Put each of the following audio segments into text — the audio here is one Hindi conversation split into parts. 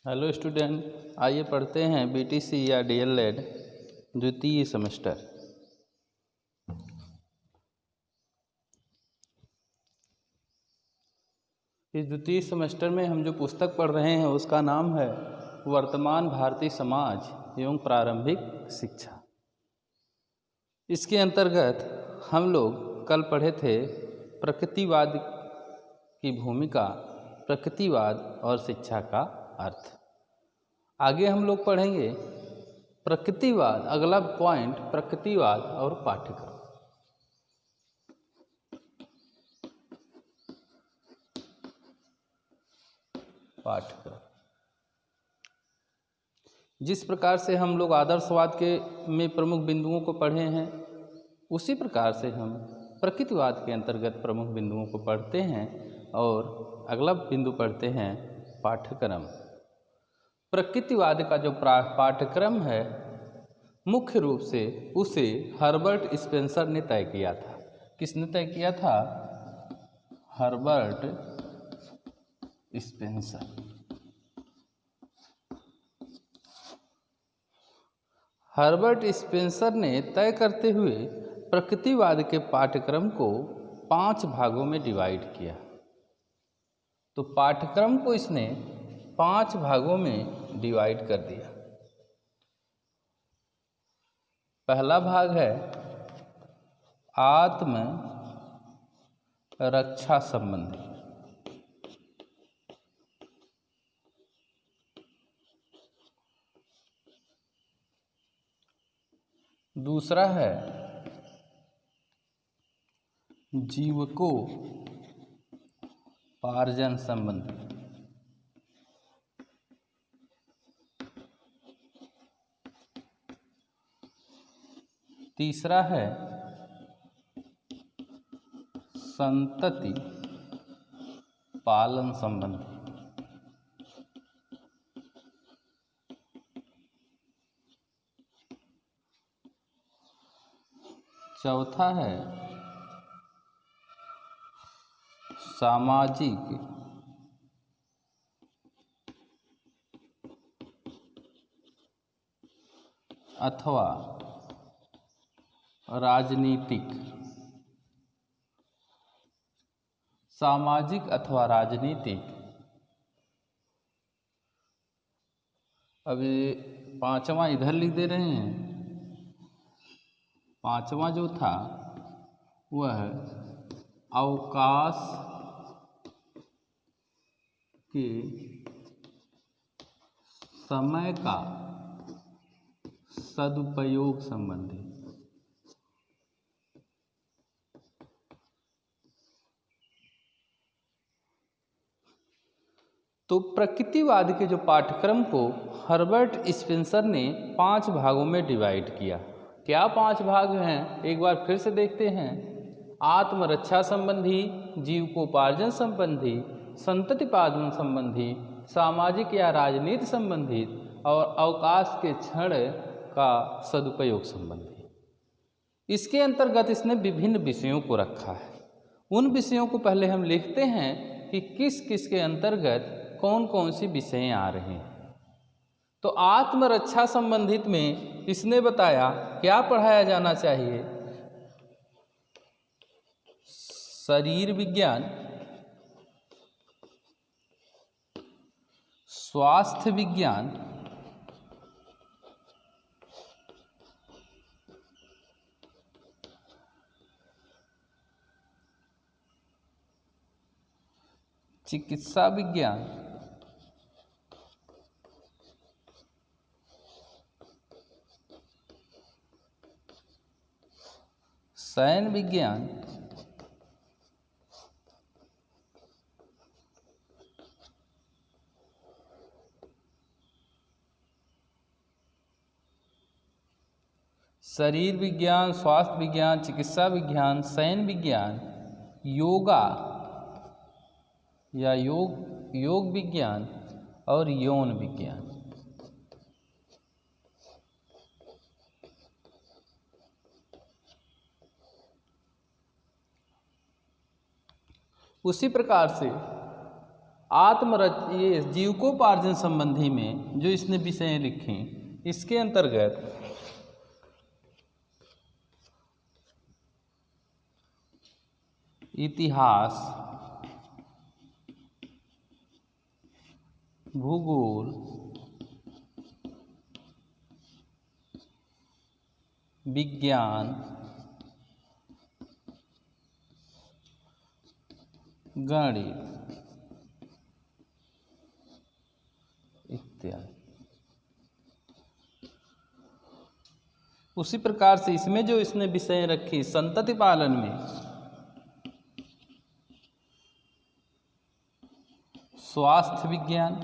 हेलो स्टूडेंट, आइए पढ़ते हैं बीटीसी या डीएलएड द्वितीय सेमेस्टर। इस द्वितीय सेमेस्टर में हम जो पुस्तक पढ़ रहे हैं उसका नाम है वर्तमान भारतीय समाज एवं प्रारंभिक शिक्षा। इसके अंतर्गत हम लोग कल पढ़े थे प्रकृतिवाद की भूमिका, प्रकृतिवाद और शिक्षा का अर्थ। आगे हम लोग पढ़ेंगे प्रकृतिवाद, अगला पॉइंट प्रकृतिवाद और पाठ्यक्रम। जिस प्रकार से हम लोग आदर्शवाद के में प्रमुख बिंदुओं को पढ़े हैं, उसी प्रकार से हम प्रकृतिवाद के अंतर्गत प्रमुख बिंदुओं को पढ़ते हैं और अगला बिंदु पढ़ते हैं पाठ्यक्रम। प्रकृतिवाद का जो पाठ्यक्रम है, मुख्य रूप से उसे हर्बर्ट स्पेंसर ने तय किया था। किसने तय किया था? Herbert Spencer. हर्बर्ट स्पेंसर ने तय करते हुए प्रकृतिवाद के पाठ्यक्रम को 5 भागों में डिवाइड किया। तो पाठ्यक्रम को इसने 5 भागों में डिवाइड कर दिया। पहला भाग है आत्म रक्षा संबंधी। दूसरा है जीवकोपार्जन संबंधी। तीसरा है संतति पालन संबंधी। चौथा है सामाजिक अथवा राजनीतिक। सामाजिक अथवा राजनीतिक। अभी 5वां इधर लिख दे रहे हैं। 5वां जो था वह अवकाश के समय का सदुपयोग संबंधी। तो प्रकृतिवाद के जो पाठ्यक्रम को हर्बर्ट स्पेंसर ने 5 भागों में डिवाइड किया। क्या 5 भाग हैं? एक बार फिर से देखते हैं। आत्मरक्षा संबंधी, जीवकोपार्जन संबंधी, संतति पालन संबंधी, सामाजिक या राजनीति संबंधित और अवकाश के क्षण का सदुपयोग संबंधी। इसके अंतर्गत इसने विभिन्न विषयों को रखा है। उन विषयों को पहले हम लिखते हैं कि किस किस के अंतर्गत कौन कौन सी विषय आ रहे हैं। तो आत्मरक्षा संबंधित में इसने बताया क्या पढ़ाया जाना चाहिए? शरीर विज्ञान, स्वास्थ्य विज्ञान, चिकित्सा विज्ञान, शयन विज्ञान, शरीर विज्ञान, स्वास्थ्य विज्ञान, चिकित्सा विज्ञान, शयन विज्ञान, योगा या योग विज्ञान और यौन विज्ञान। उसी प्रकार से ये जीविकोपार्जन संबंधी में जो इसने विषय लिखे, इसके अंतर्गत इतिहास, भूगोल, विज्ञान, गणित इत्यादि। उसी प्रकार से इसमें जो इसने विषय रखी संतति पालन में स्वास्थ्य विज्ञान,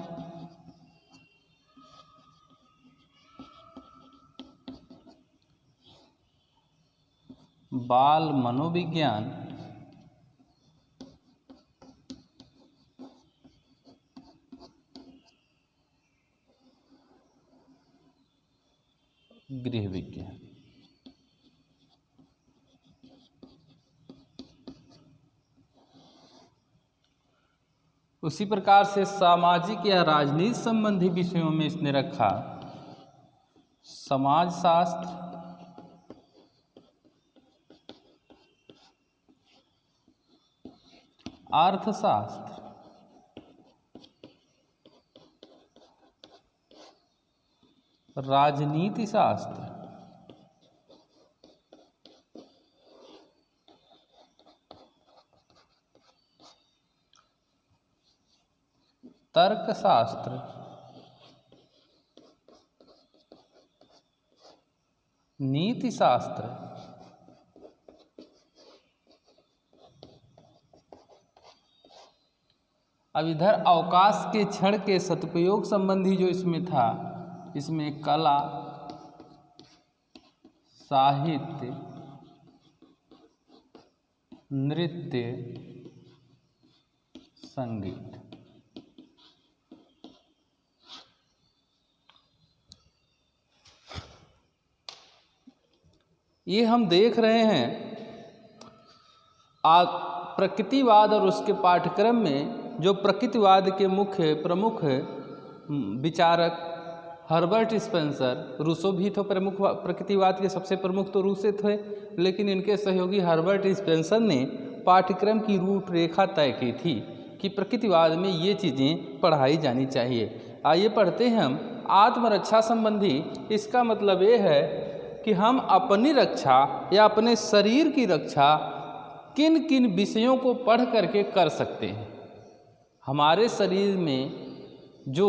बाल मनोविज्ञान, गृह विज्ञान। उसी प्रकार से सामाजिक या राजनीति संबंधी विषयों में इसने रखा समाजशास्त्र, अर्थशास्त्र, राजनीति शास्त्र, तर्कशास्त्र, नीति शास्त्र, अब इधर अवकाश के क्षण के सदुपयोग संबंधी जो इसमें था, इसमें कला, साहित्य, नृत्य, संगीत। ये हम देख रहे हैं प्रकृतिवाद और उसके पाठ्यक्रम में जो प्रकृतिवाद के मुख्य प्रमुख विचारक हर्बर्ट स्पेंसर, रूसो भी तो प्रमुख प्रकृतिवाद के सबसे प्रमुख तो रूसे थे, लेकिन इनके सहयोगी हर्बर्ट स्पेंसर ने पाठ्यक्रम की रूपरेखा तय की थी कि प्रकृतिवाद में ये चीज़ें पढ़ाई जानी चाहिए। आइए पढ़ते हैं हम आत्मरक्षा संबंधी। इसका मतलब ये है कि हम अपनी रक्षा या अपने शरीर की रक्षा किन किन विषयों को पढ़ करके कर सकते हैं। हमारे शरीर में जो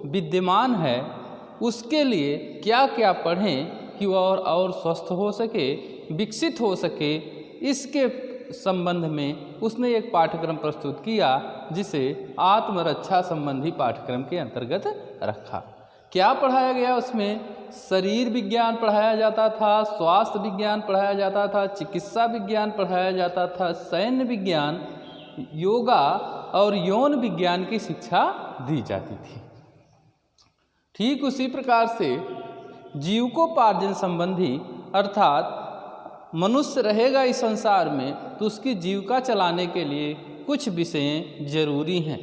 विद्यमान है उसके लिए क्या क्या पढ़ें कि वह और स्वस्थ हो सके, विकसित हो सके, इसके संबंध में उसने एक पाठ्यक्रम प्रस्तुत किया जिसे आत्मरक्षा संबंधी पाठ्यक्रम के अंतर्गत रखा। क्या पढ़ाया गया उसमें? शरीर विज्ञान पढ़ाया जाता था, स्वास्थ्य विज्ञान पढ़ाया जाता था, चिकित्सा विज्ञान पढ़ाया जाता था, सैन्य विज्ञान, योगा और यौन विज्ञान की शिक्षा दी जाती थी। ठीक उसी प्रकार से जीविकोपार्जन संबंधी, अर्थात मनुष्य रहेगा इस संसार में तो उसकी जीविका चलाने के लिए कुछ विषय जरूरी हैं।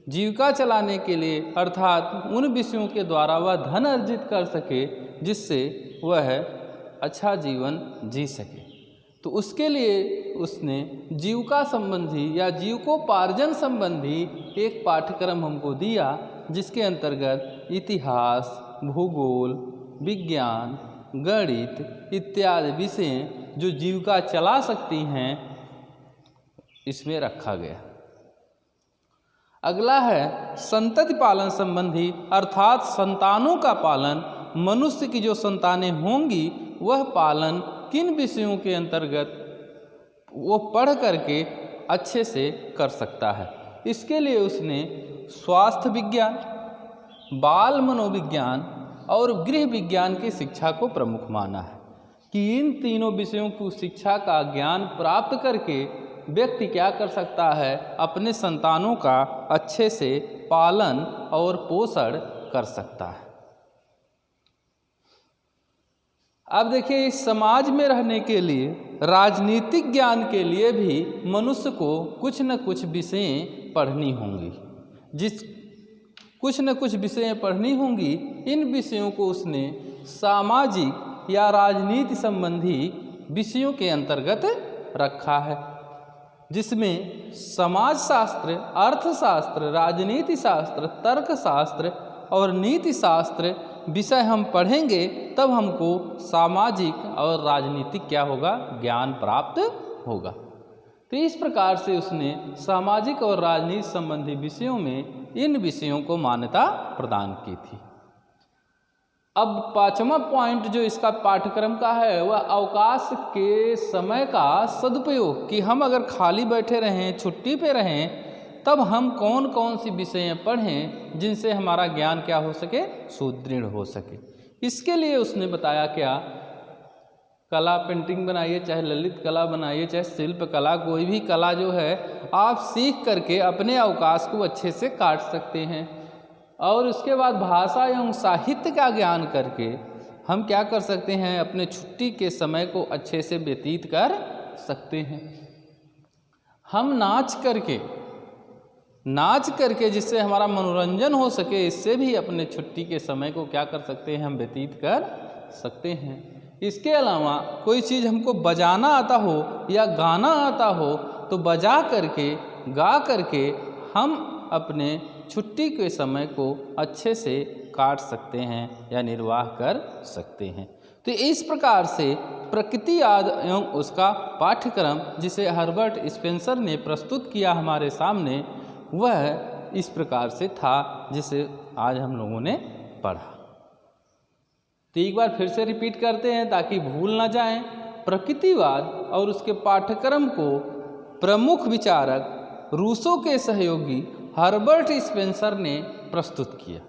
जीविका चलाने के लिए अर्थात उन विषयों के द्वारा वह धन अर्जित कर सके जिससे वह अच्छा जीवन जी सके। तो उसके लिए उसने जीविका संबंधी या जीविकोपार्जन संबंधी एक पाठ्यक्रम हमको दिया जिसके अंतर्गत इतिहास, भूगोल, विज्ञान, गणित इत्यादि विषय जो जीविका चला सकती हैं इसमें रखा गया। अगला है संतति पालन संबंधी, अर्थात संतानों का पालन। मनुष्य की जो संतानें होंगी वह पालन किन विषयों के अंतर्गत वो पढ़ करके अच्छे से कर सकता है। इसके लिए उसने स्वास्थ्य विज्ञान, बाल मनोविज्ञान और गृह विज्ञान की शिक्षा को प्रमुख माना है कि इन तीनों विषयों की शिक्षा का ज्ञान प्राप्त करके व्यक्ति क्या कर सकता है, अपने संतानों का अच्छे से पालन और पोषण कर सकता है। अब देखिए, इस समाज में रहने के लिए, राजनीतिक ज्ञान के लिए भी मनुष्य को कुछ न कुछ विषय पढ़नी होंगी। जिस कुछ न कुछ विषय पढ़नी होंगी, इन विषयों को उसने सामाजिक या राजनीति संबंधी विषयों के अंतर्गत रखा है, जिसमें समाजशास्त्र, अर्थशास्त्र, राजनीति शास्त्र, तर्कशास्त्र और नीति शास्त्र विषय हम पढ़ेंगे, तब हमको सामाजिक और राजनीतिक क्या होगा, ज्ञान प्राप्त होगा। तो इस प्रकार से उसने सामाजिक और राजनीति संबंधी विषयों में इन विषयों को मान्यता प्रदान की थी। अब पांचवा पॉइंट जो इसका पाठ्यक्रम का है वह अवकाश के समय का सदुपयोग, कि हम अगर खाली बैठे रहें, छुट्टी पे रहें, तब हम कौन कौन सी विषय पढ़ें जिनसे हमारा ज्ञान क्या हो सके, सुदृढ़ हो सके। इसके लिए उसने बताया क्या, कला, पेंटिंग बनाइए, चाहे ललित कला बनाइए, चाहे शिल्प कला, कोई भी कला जो है आप सीख करके अपने अवकाश को अच्छे से काट सकते हैं। और उसके बाद भाषा एवं साहित्य का ज्ञान करके हम क्या कर सकते हैं, अपने छुट्टी के समय को अच्छे से व्यतीत कर सकते हैं। हम नाच करके जिससे हमारा मनोरंजन हो सके, इससे भी अपने छुट्टी के समय को क्या कर सकते हैं, हम व्यतीत कर सकते हैं। इसके अलावा कोई चीज़ हमको बजाना आता हो या गाना आता हो, तो बजा करके, गा करके हम अपने छुट्टी के समय को अच्छे से काट सकते हैं या निर्वाह कर सकते हैं। तो इस प्रकार से प्रकृतिवाद एवं उसका पाठ्यक्रम जिसे हर्बर्ट स्पेंसर ने प्रस्तुत किया हमारे सामने, वह इस प्रकार से था जिसे आज हम लोगों ने पढ़ा। तो एक बार फिर से रिपीट करते हैं ताकि भूल ना जाएं। प्रकृतिवाद और उसके पाठ्यक्रम को प्रमुख विचारक रूसो के सहयोगी हर्बर्ट स्पेंसर ने प्रस्तुत किया।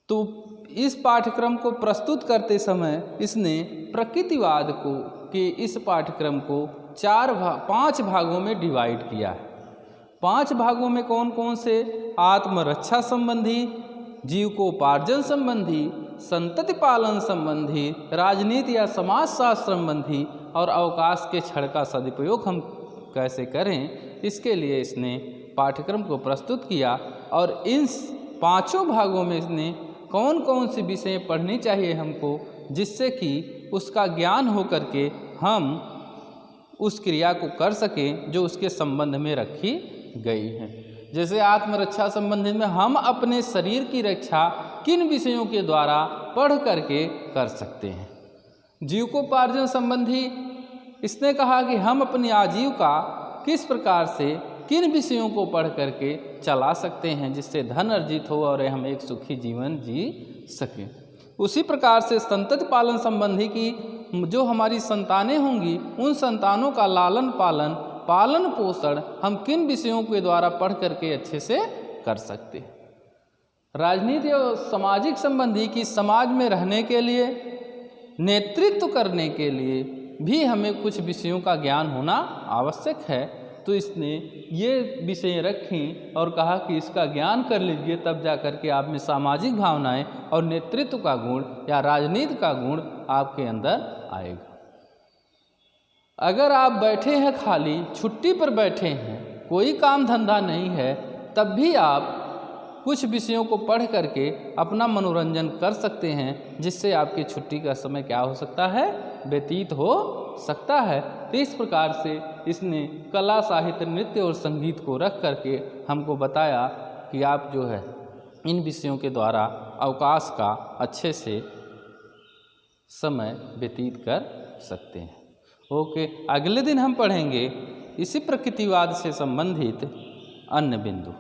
तो इस पाठ्यक्रम को प्रस्तुत करते समय इसने प्रकृतिवाद को के इस पाठ्यक्रम को 5 भागों में डिवाइड किया है। 5 भागों में कौन कौन से, आत्मरक्षा संबंधी, जीविकोपार्जन संबंधी, संतति पालन संबंधी, राजनीति या समाजशास्त्र संबंधी और अवकाश के क्षण का सदुपयोग हम कैसे करें, इसके लिए इसने पाठ्यक्रम को प्रस्तुत किया। और इन 5 भागों में इसने कौन कौन सी विषय पढ़नी चाहिए हमको, जिससे कि उसका ज्ञान हो करके हम उस क्रिया को कर सकें जो उसके संबंध में रखी गई है। जैसे आत्मरक्षा संबंधी में हम अपने शरीर की रक्षा किन विषयों के द्वारा पढ़ करके कर सकते हैं। जीविकोपार्जन संबंधी इसने कहा कि हम अपनी आजीविका किस प्रकार से किन विषयों को पढ़ करके चला सकते हैं जिससे धन अर्जित हो और हम एक सुखी जीवन जी सकें। उसी प्रकार से संतति पालन संबंधी की जो हमारी संतानें होंगी, उन संतानों का लालन पालन पोषण हम किन विषयों के द्वारा पढ़ करके अच्छे से कर सकते हैं। राजनीति और सामाजिक संबंधी की समाज में रहने के लिए, नेतृत्व करने के लिए भी हमें कुछ विषयों का ज्ञान होना आवश्यक है। तो इसने ये विषय रखी और कहा कि इसका ज्ञान कर लीजिए, तब जा कर के आप में सामाजिक भावनाएं और नेतृत्व का गुण या राजनीति का गुण आपके अंदर आएगा। अगर आप बैठे हैं, खाली छुट्टी पर बैठे हैं, कोई काम धंधा नहीं है, तब भी आप कुछ विषयों को पढ़ करके अपना मनोरंजन कर सकते हैं, जिससे आपकी छुट्टी का समय क्या हो सकता है, व्यतीत हो सकता है। तो इस प्रकार से इसने कला, साहित्य, नृत्य और संगीत को रख करके हमको बताया कि आप जो है इन विषयों के द्वारा अवकाश का अच्छे से समय व्यतीत कर सकते हैं। ओके, अगले दिन हम पढ़ेंगे इसी प्रकृतिवाद से संबंधित अन्य बिंदु।